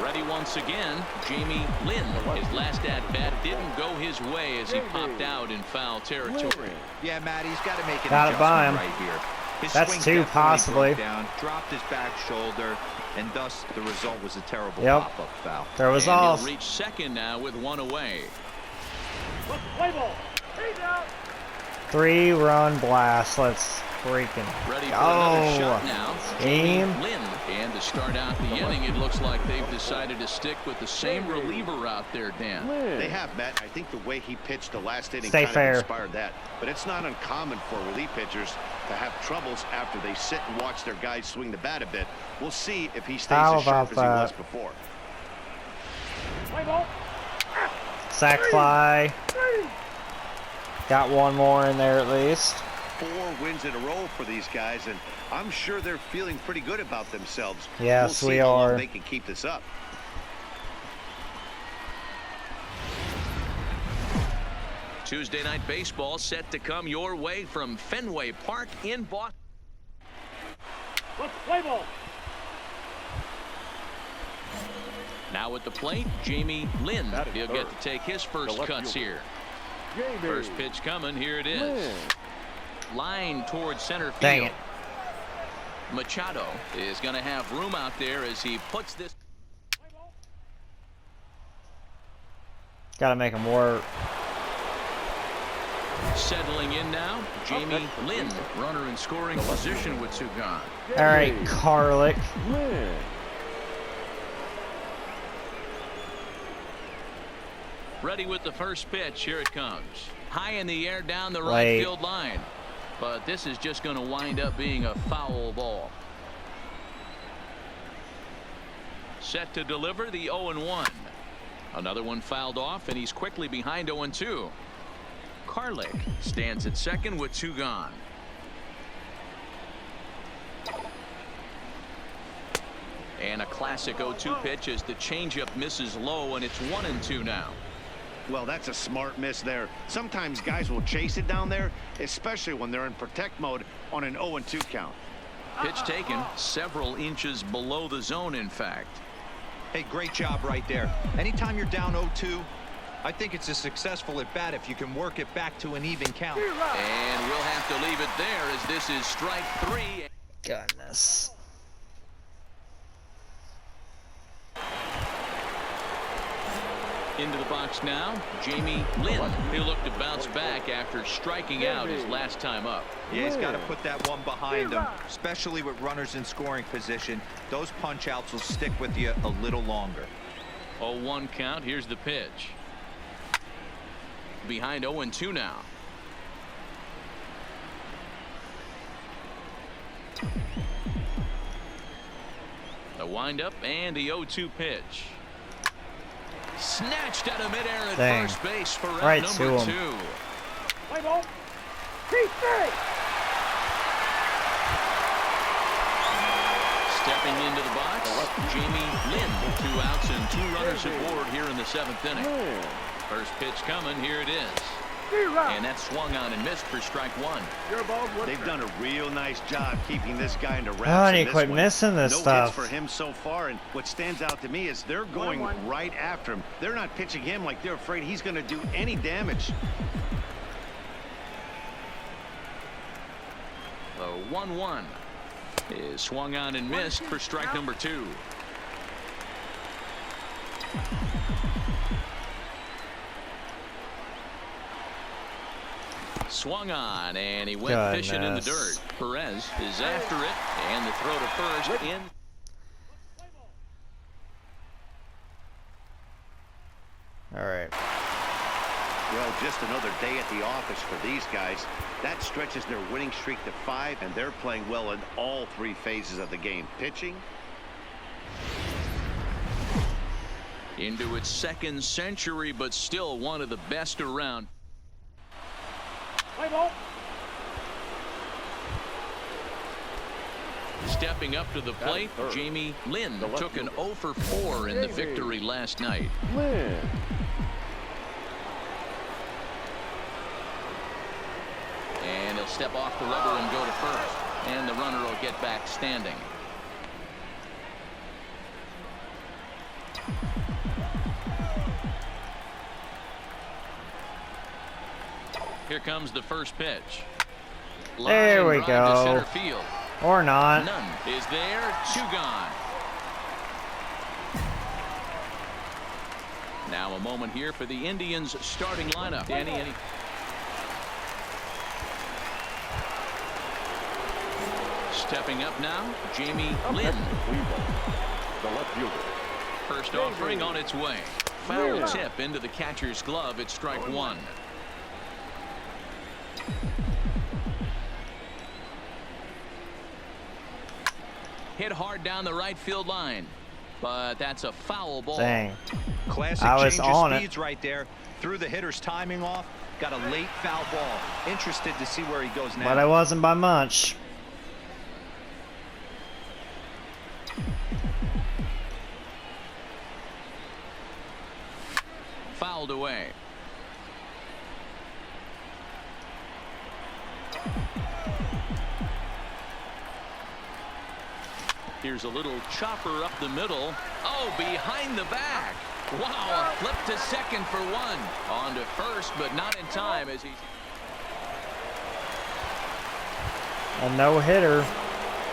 Speaker 3: Ready once again, Jamie Lynn. His last at-bat didn't go his way as he popped out in foul territory.
Speaker 5: Yeah, Matt, he's got to make an
Speaker 1: Gotta buy him.
Speaker 5: adjustment right here. His
Speaker 1: That's
Speaker 5: swing
Speaker 1: 2
Speaker 5: definitely
Speaker 1: possibly.
Speaker 5: broke down, dropped his back shoulder, and thus the result was a terrible
Speaker 1: Yep.
Speaker 5: pop-up foul.
Speaker 1: There was
Speaker 3: And
Speaker 1: off.
Speaker 3: he'll reach second now with 1 away.
Speaker 4: Let's play ball. He's out.
Speaker 1: 3-run blast. Let's freaking
Speaker 3: Ready for
Speaker 1: go.
Speaker 3: another shot now.
Speaker 1: Game.
Speaker 3: Jamie Lynn. And to start out the inning, it looks like they've decided to stick with the same reliever out there, Dan.
Speaker 6: They have, Matt. I think the way he pitched the last inning
Speaker 1: Stay
Speaker 6: kind
Speaker 1: fair.
Speaker 6: of inspired that. But it's not uncommon for relief pitchers to have troubles after they sit and watch their guys swing the bat a bit. We'll see if he stays
Speaker 1: How
Speaker 6: as sharp as
Speaker 1: about
Speaker 6: he was
Speaker 1: that?
Speaker 6: before.
Speaker 4: Play ball.
Speaker 1: Sack fly. Got 1 more in there at least.
Speaker 6: 4 wins in a row for these guys, and I'm sure they're feeling pretty good about themselves.
Speaker 1: Yes,
Speaker 6: we'll see
Speaker 1: we
Speaker 6: how long
Speaker 1: are.
Speaker 6: they can keep this up.
Speaker 3: Tuesday night baseball set to come your way from Fenway Park in Boston.
Speaker 4: Let's play ball.
Speaker 3: Now at the plate, Jamie Lynn. He'll get to take his first cuts here. First pitch coming. Here it is. Line towards center field.
Speaker 1: Dang it.
Speaker 3: Machado is going to have room out there as he puts this.
Speaker 1: Gotta make him work.
Speaker 3: Settling in now, Jamie Lynn. Runner in scoring position with 2 gone.
Speaker 1: All right, Carlick.
Speaker 4: Lynn.
Speaker 3: Ready with the first pitch. Here it comes. High in the air down the right
Speaker 1: Late.
Speaker 3: field line. But this is just going to wind up being a foul ball. Set to deliver the 0-1. Another one fouled off, and he's quickly behind 0-2. Carlick stands at second with 2 gone. And a classic 0-2 pitch as the changeup misses low, and it's 1-2 now.
Speaker 6: Well, that's a smart miss there. Sometimes guys will chase it down there, especially when they're in protect mode on an 0-2 count.
Speaker 3: Pitch taken several inches below the zone, in fact.
Speaker 5: Hey, great job right there. Anytime you're down 0-2, I think it's a successful at bat if you can work it back to an even count.
Speaker 3: And we'll have to leave it there as this is strike 3.
Speaker 1: Goodness.
Speaker 3: Into the box now, Jamie Lynn. He'll look to bounce back after striking out his last time up.
Speaker 5: Yeah, he's got to put that one behind him, especially with runners in scoring position. Those punch outs will stick with you a little longer.
Speaker 3: 0-1 count. Here's the pitch. Behind 0-2 now. The windup and the 0-2 pitch. Snatched out of midair at first base for out number 2.
Speaker 4: Play ball.
Speaker 3: Stepping into the box, Jamie Lynn. 2 outs and 2 runners aboard here in the 7th inning. First pitch coming. Here it is. And that's swung on and missed for strike 1.
Speaker 6: They've done a real nice job keeping this guy into wraps.
Speaker 1: Oh, and you quit missing this stuff.
Speaker 6: No hits for him so far, and what stands out to me is they're going right after him. They're not pitching him like they're afraid he's going to do any damage.
Speaker 3: The 1-1 is swung on and missed for strike number 2. Swung on, and he went fishing in the dirt. Perez is after it, and the throw to first in.
Speaker 1: All right.
Speaker 6: Well, just another day at the office for these guys. That stretches their winning streak to 5, and they're playing well in all 3 phases of the game. Pitching.
Speaker 3: Into its 2nd century, but still one of the best around.
Speaker 4: Play ball.
Speaker 3: Stepping up to the plate, Jamie Lynn took an 0 for 4 in the victory last night. And he'll step off the rubber and go to first. And the runner will get back standing. Here comes the first pitch.
Speaker 1: There we go.
Speaker 3: To center field.
Speaker 1: Or not.
Speaker 3: None is there. 2 gone. Now a moment here for the Indians starting lineup. Danny, stepping up now, Jamie Lynn. First offering on its way. Foul tip into the catcher's glove at strike 1. Hit hard down the right field line, but that's a foul ball.
Speaker 1: Dang.
Speaker 5: Classic change of speeds right there. Threw the hitter's timing off. Got a late foul ball. Interested to see where he goes now.
Speaker 1: But I wasn't by much.
Speaker 3: Fouled away. Here's a little chopper up the middle. Oh, behind the back. Wow, a flip to second for 1. On to first, but not in time as he's...
Speaker 1: A no-hitter.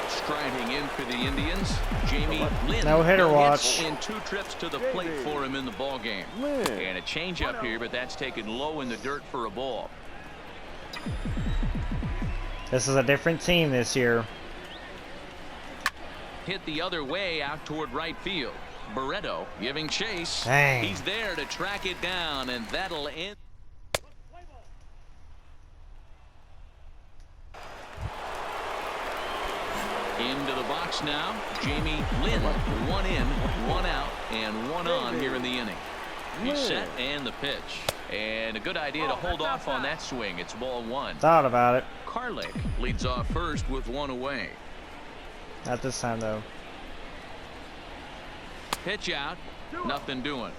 Speaker 3: Striding in for the Indians, Jamie Lynn.
Speaker 1: No-hitter watch.
Speaker 3: In 2 trips to the plate for him in the ball game. And a changeup here, but that's taken low in the dirt for a ball.
Speaker 1: This is a different team this year.
Speaker 3: Hit the other way out toward right field. Barreto giving chase.
Speaker 1: Dang.
Speaker 3: He's there to track it down, and that'll end. Into the box now, Jamie Lynn. 1 in, 1 out, and 1 on here in the inning. He's set, and the pitch. And a good idea to hold off on that swing. It's ball 1.
Speaker 1: Thought about it.
Speaker 3: Karlik leads off first with 1 away.
Speaker 1: Not this time, though.
Speaker 3: Pitch out. Nothing doing.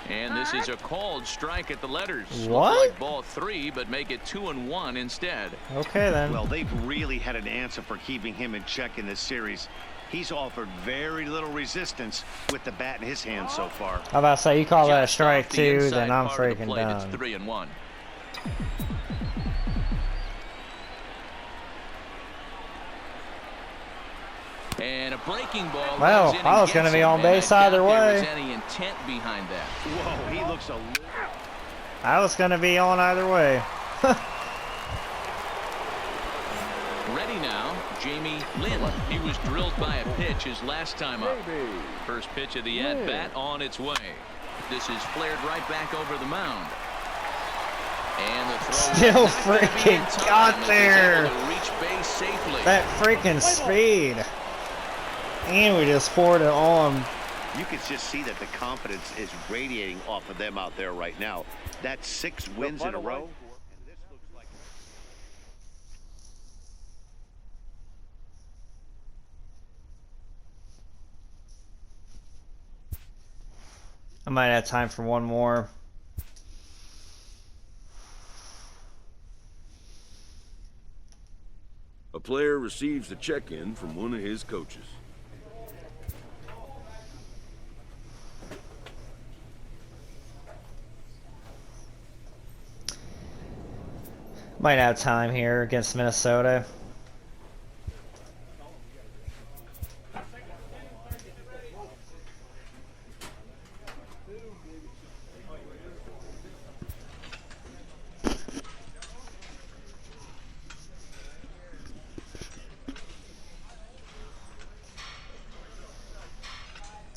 Speaker 3: And this is a called strike at the letters.
Speaker 1: What?
Speaker 3: Like ball 3, but make it 2-1 instead.
Speaker 1: Okay, then.
Speaker 6: Well, they've really had an answer for keeping him in check in this series. He's offered very little resistance with the bat in his hand so far.
Speaker 1: How about say you call that a
Speaker 3: Just
Speaker 1: strike
Speaker 3: off the
Speaker 1: too,
Speaker 3: inside
Speaker 1: then I'm
Speaker 3: part of the
Speaker 1: freaking
Speaker 3: plate,
Speaker 1: done.
Speaker 3: It's 3-1. And a breaking ball.
Speaker 1: Well,
Speaker 3: goes in
Speaker 1: I
Speaker 3: and
Speaker 1: was going to
Speaker 3: gets
Speaker 1: be
Speaker 3: him,
Speaker 1: on
Speaker 3: and I
Speaker 1: base
Speaker 3: doubt
Speaker 1: either
Speaker 3: there was
Speaker 1: way.
Speaker 3: any intent behind that.
Speaker 6: Whoa, he looks a little...
Speaker 1: I was going to be on either way.
Speaker 3: Ready now, Jamie Lynn. He was drilled by a pitch his last time up. First pitch of the at-bat on its way. This is flared right back over the mound. And the throw
Speaker 1: Still freaking got there.
Speaker 3: Reach base safely.
Speaker 1: That freaking speed. And we just poured it on.
Speaker 6: You can just see that the confidence is radiating off of them out there right now. That's 6 wins in a row. And this looks like...
Speaker 1: I might have time for one more.
Speaker 2: A player receives a check-in from one of his coaches.
Speaker 1: Might have time here against Minnesota.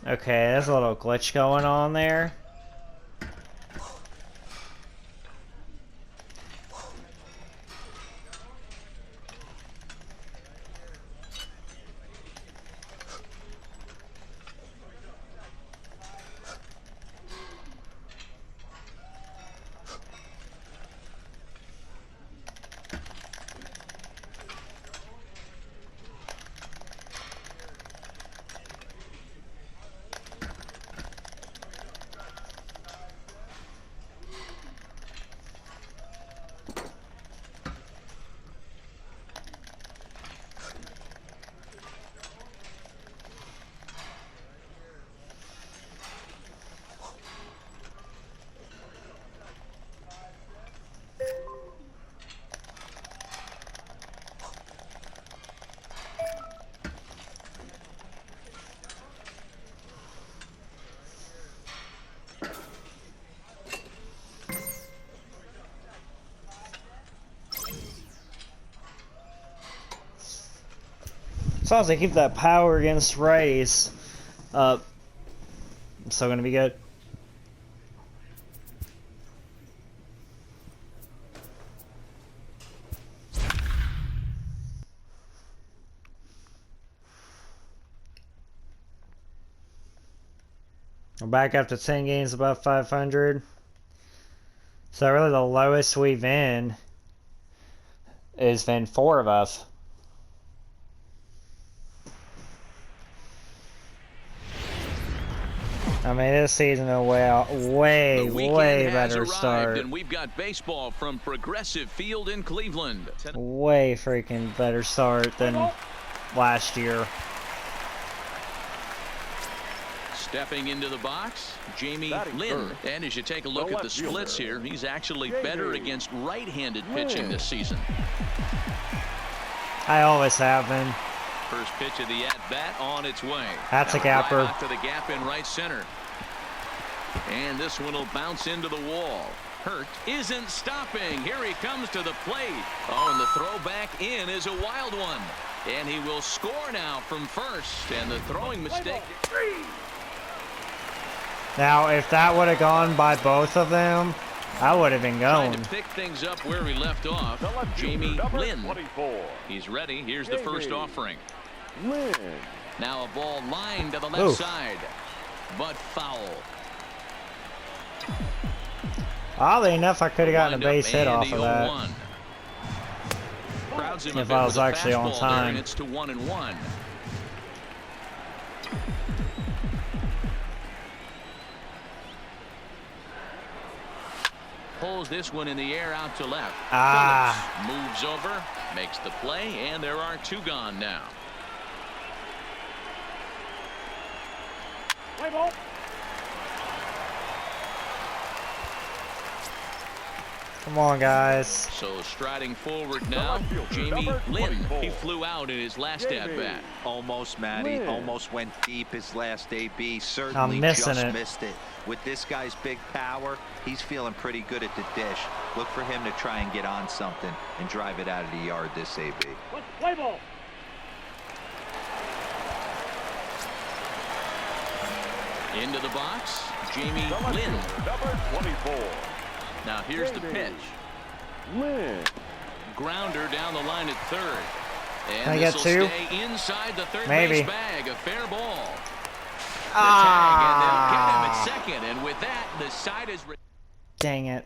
Speaker 1: Okay, there's a little glitch going on there. As long as I keep that power against Rays up, I'm still gonna be good. We're back after 10 games above 500. So really the lowest we've been has been 4 of us. I mean, this season a way better start.
Speaker 3: And we've got baseball from Progressive Field in Cleveland.
Speaker 1: Way freaking better start than last year.
Speaker 3: Stepping into the box, Jamie Lynn. And as you take a look at the splits here, he's actually better against right-handed pitching this season.
Speaker 1: I always have been.
Speaker 3: First pitch of the at-bat on its way.
Speaker 1: That's a gapper.
Speaker 3: Right out to the gap in right center. And this one will bounce into the wall. Hurt isn't stopping. Here he comes to the plate. Oh, and the throw back in is a wild one. And he will score now from first. And the throwing mistake.
Speaker 1: Now, if that would have gone by both of them, I would have been going.
Speaker 3: Trying to pick things up where he left off. Jamie Lynn. He's ready. Here's the first offering. Now a ball lined to the left side, but foul.
Speaker 1: Oddly enough, I could have gotten a base hit off of that. If I was actually on time.
Speaker 3: It's to 1-1. Pulls this one in the air out to left. Phillips moves over, makes the play, and there are 2 gone now.
Speaker 4: Play ball.
Speaker 1: Come on, guys.
Speaker 3: So striding forward now, Jamie Lynn. He flew out in his last at-bat.
Speaker 5: Almost, Matty. Almost went deep his last AB. Certainly just missed it. With this guy's big power, he's feeling pretty good at the dish. Look for him to try and get on something and drive it out of the yard this AB.
Speaker 4: Play ball.
Speaker 3: Into the box, Jamie Lynn.
Speaker 4: Number 24.
Speaker 3: Now here's the pitch.
Speaker 4: Lynn.
Speaker 3: Grounder down the line at third. And
Speaker 1: Can I get 2?
Speaker 3: Stay inside the third
Speaker 1: Maybe.
Speaker 3: base bag. A fair ball. The tag, and they'll get him at second. And with that, the side is...
Speaker 1: Dang it.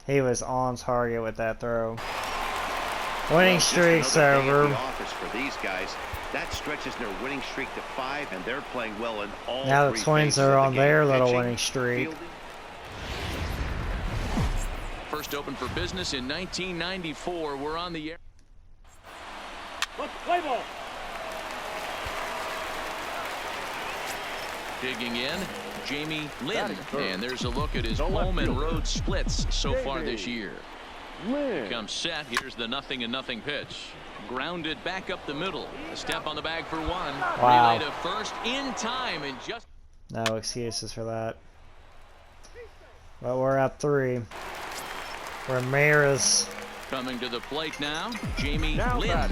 Speaker 1: He was on target with that throw. Winning streak's over.
Speaker 6: For these guys, that stretches their winning streak to 5, and they're playing well in all.
Speaker 1: Now the Twins are on their little winning streak.
Speaker 3: First open for business in 1994. We're on the air.
Speaker 4: Play ball.
Speaker 3: Digging in, Jamie Lynn. And there's a look at his home and road splits so far this year. Comes set. Here's the 0-0 pitch. Grounded back up the middle. A step on the bag for 1.
Speaker 1: Wow.
Speaker 3: Relay to first in time and just...
Speaker 1: No excuses for that. But we're up 3. Ramirez.
Speaker 3: Coming to the plate now, Jamie Lynn.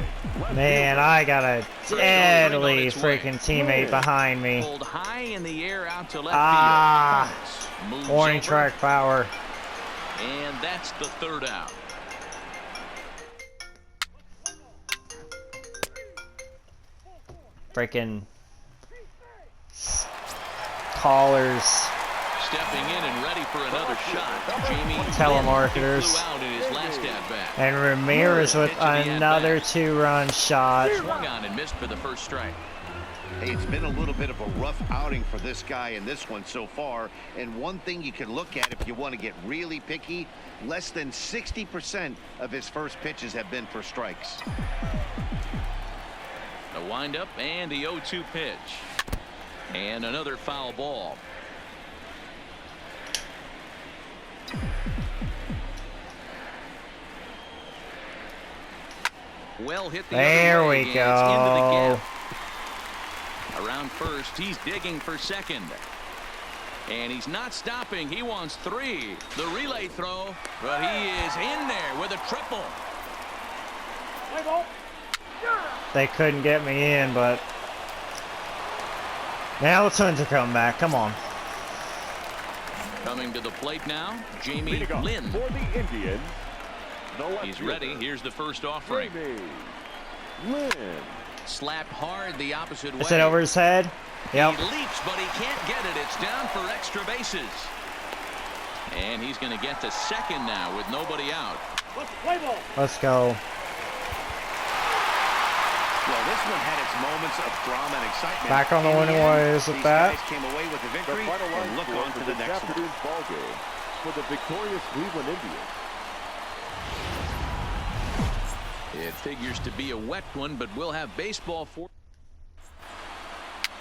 Speaker 1: Man, I got a deadly freaking teammate behind me.
Speaker 3: Pulled high in the air out to left field.
Speaker 1: Warning track power.
Speaker 3: And that's the 3rd out.
Speaker 1: Freaking callers.
Speaker 3: Stepping in and ready for another shot. Jamie
Speaker 1: Telemarketers.
Speaker 3: flew out in his last at-bat.
Speaker 1: And Ramirez with another 2-run shot.
Speaker 3: Swung on and missed for the first strike.
Speaker 6: Hey, it's been a little bit of a rough outing for this guy in this one so far. And one thing you can look at if you want to get really picky, less than 60% of his first pitches have been for strikes.
Speaker 3: The windup and the 0-2 pitch. And another foul ball. Well hit the
Speaker 1: there we
Speaker 3: into the
Speaker 1: go.
Speaker 3: gap. Around first, he's digging for second. And he's not stopping. He wants 3. The relay throw, but he is in there with a triple.
Speaker 4: Play ball.
Speaker 1: They couldn't get me in, but now the Twins are coming back. Come on.
Speaker 3: Coming to the plate now, Jamie Lynn.
Speaker 4: For the Indians.
Speaker 3: He's ready. Here's the first offering.
Speaker 4: Lynn.
Speaker 3: Slapped hard the opposite way.
Speaker 1: Is it over his head? Yep.
Speaker 3: He leaps, but he can't get it. It's down for extra bases. And he's going to get to second now with nobody out.
Speaker 4: Play ball.
Speaker 1: Let's go.
Speaker 6: Well, this one had its moments of drama and excitement.
Speaker 1: Back on the winning ways with that.
Speaker 6: Guys came away with a victory and look on to the next one.
Speaker 4: Ball game for the victorious Cleveland Indians.
Speaker 3: It figures to be a wet one, but we'll have baseball for.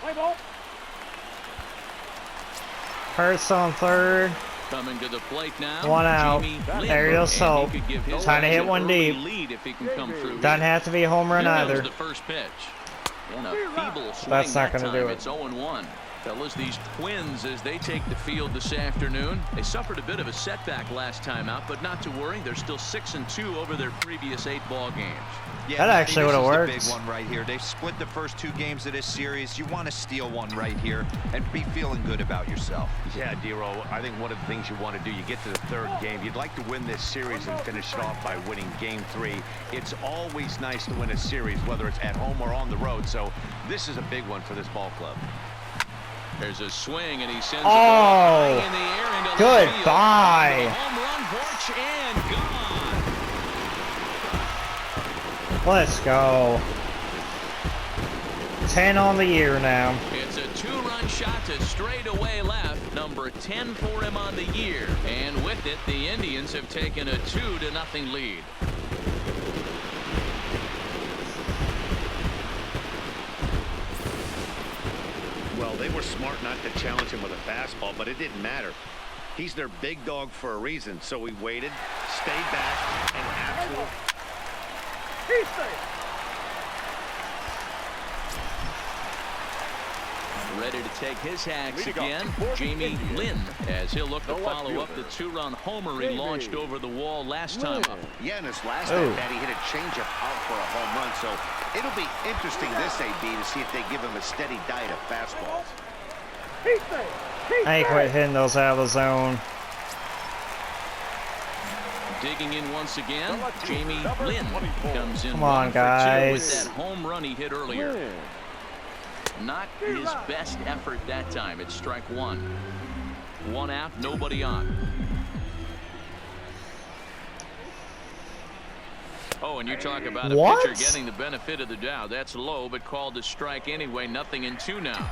Speaker 4: Play ball.
Speaker 1: Hurts on third.
Speaker 3: Coming to the plate now.
Speaker 1: 1 out. Aerial soap. Trying to hit one deep.
Speaker 3: Lead if he can come through.
Speaker 1: Doesn't have to be a home run either.
Speaker 3: The first pitch. And a feeble swing.
Speaker 1: That's not
Speaker 3: going to
Speaker 1: do it.
Speaker 3: It's 0-1. Fellas, these Twins, as they take the field this afternoon, they suffered a bit of a setback last time out, but not to worry. They're still 6-2 over their previous 8 ball games.
Speaker 5: Yeah,
Speaker 1: that actually would have worked.
Speaker 5: Big one right here. They've split the first 2 games of this series. You want to steal one right here and be feeling good about yourself.
Speaker 6: Yeah, Dero, I think one of the things you want to do, you get to the 3rd game, you'd like to win this series and finish it off by winning game 3. It's always nice to win a series, whether it's at home or on the road, so this is a big one for this ball club.
Speaker 3: There's a swing, and he sends it high in the air into
Speaker 1: goodbye.
Speaker 3: Home run porch and gone.
Speaker 1: Let's go. 10 on the year now.
Speaker 3: It's a two-run shot to straightaway left, number 10 for him on the year. And with it, the Indians have taken a 2-0 lead.
Speaker 6: Well, they were smart not to challenge him with a fastball, but it didn't matter. He's their big dog for a reason, so he waited, stayed back, and absolutely...
Speaker 3: Ready to take his hacks again, Jamie Lynn, as he'll look to follow up the two-run homer he launched over the wall last time up.
Speaker 6: Yeah, in his last at-bat, he hit a changeup out for a home run, so it'll be interesting this AB to see if they give him a steady diet of fastballs.
Speaker 1: I ain't quit hitting those out of the zone.
Speaker 3: Digging in once again, Jamie Lynn comes in.
Speaker 1: Come on, guys.
Speaker 3: With that home run he hit earlier. Not his best effort that time. It's strike one. One out, nobody on. Oh, and you talk about a pitcher getting the benefit of the doubt. That's low, but called a strike anyway. 0-2 now.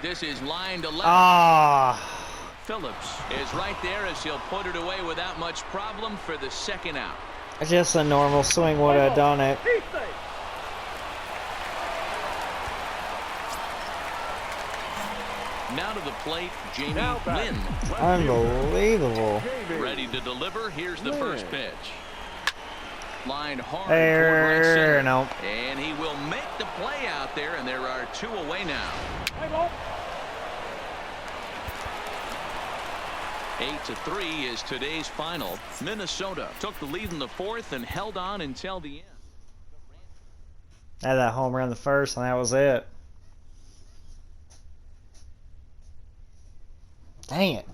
Speaker 3: This is line to left. Phillips is right there as he'll put it away without much problem for the second out.
Speaker 1: Just a normal swing would have done it.
Speaker 3: Now to the plate, Jamie Lynn.
Speaker 1: Unbelievable.
Speaker 3: Ready to deliver. Here's the first pitch. Line hard.
Speaker 1: There, no.
Speaker 3: And he will make the play out there, and there are two away now. 8-3 is today's final. Minnesota took the lead in the fourth and held on until the end.
Speaker 1: Had that home run the first, and that was it. Dang it.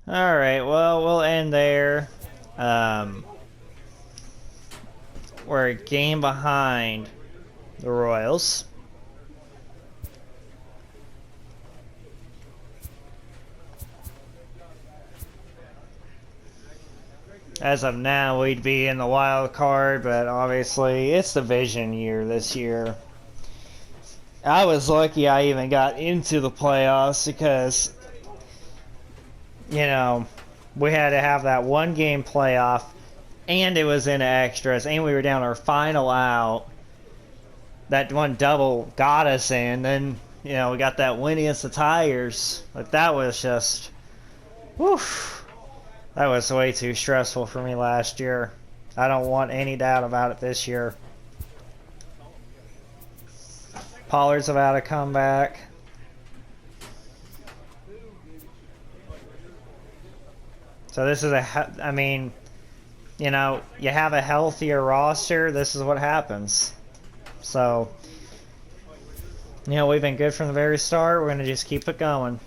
Speaker 1: All right, well, we'll end there. We're a game behind the Royals. As of now, we'd be in the wild card, but obviously it's division year this year. I was lucky I even got into the playoffs because, you know, we had to have that one game playoff, and it was in extras, and we were down our final out. That one double got us in, then, you know, we got that win against the Tigers. Like, that was just, woof. That was way too stressful for me last year. I don't want any doubt about it this year. Pollard's about to come back. So this is I mean, you know, you have a healthier roster, this is what happens. So, you know, we've been good from the very start. We're going to just keep it going.